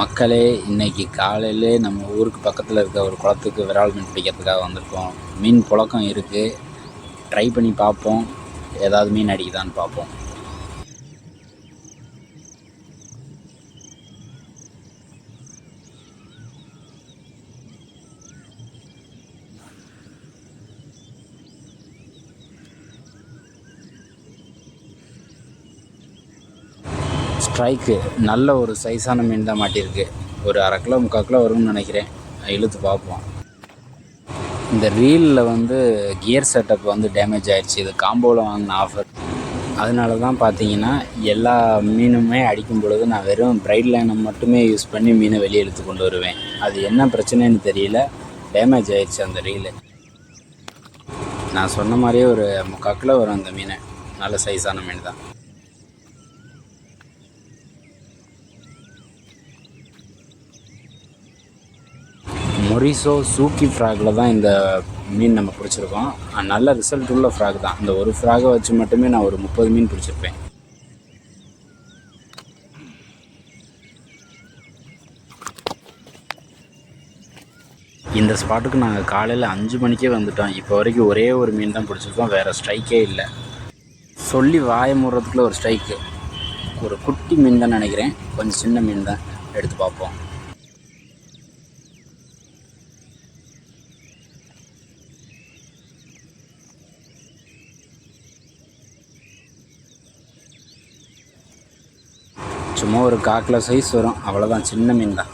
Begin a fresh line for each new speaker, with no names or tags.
மக்களே, இன்னைக்கு காலையிலே நம்ம ஊருக்கு பக்கத்தில் இருக்க ஒரு குளத்துக்கு விரால் மீன் பிடிக்கிறதுக்காக வந்திருக்கோம். மீன் புழக்கம் இருக்குது, ட்ரை பண்ணி பார்ப்போம். ஏதாவது மீன் அடிக்குதான்னு பார்ப்போம். ஸ்ட்ரைக்கு நல்ல ஒரு சைஸான மீன் தான் மாட்டியிருக்கு. ஒரு 1/2 கிலோ 3/4 கிலோ வரும்னு நினைக்கிறேன். இழுத்து பார்ப்போம். இந்த ரீலில் கியர் செட்டப் டேமேஜ் ஆயிடுச்சு. இது காம்போவில் வாங்கின ஆஃபர். அதனால தான் பார்த்தீங்கன்னா எல்லா மீனுமே அடிக்கும் பொழுது நான் வெறும் பிரைட் லைனை மட்டுமே யூஸ் பண்ணி மீனை வெளியே இழுத்து கொண்டு வருவேன். அது என்ன பிரச்சனைன்னு தெரியல, டேமேஜ் ஆயிடுச்சு அந்த ரீலு. நான் சொன்ன மாதிரியே ஒரு 3/4 கிலோ வரும் அந்த மீன். நல்ல சைஸான மீன் தான். மொரிசோ சூக்கி ஃப்ராகில் தான் இந்த மீன் நம்ம பிடிச்சிருக்கோம். நல்ல ரிசல்ட் உள்ள ஃப்ராக் தான். இந்த ஒரு ஃப்ராகை வச்சு மட்டுமே நான் ஒரு 30 மீன் பிடிச்சிருப்பேன். இந்த ஸ்பாட்டுக்கு நாங்கள் காலையில் 5 மணிக்கே வந்துட்டோம். இப்போ வரைக்கும் ஒரே ஒரு மீன் தான் பிடிச்சிருக்கோம், வேறு ஸ்ட்ரைக்கே இல்லை. சொல்லி வாய மூடுறதுக்குள்ள ஒரு ஸ்ட்ரைக்கு. ஒரு குட்டி மீன் தான் நினைக்கிறேன், கொஞ்சம் சின்ன மீன் தான். எடுத்து பார்ப்போம். சும்மா ஒரு 1/4 கிலோ சைஸ் வரும், அவ்வளோதான். சின்ன மீன் தான்.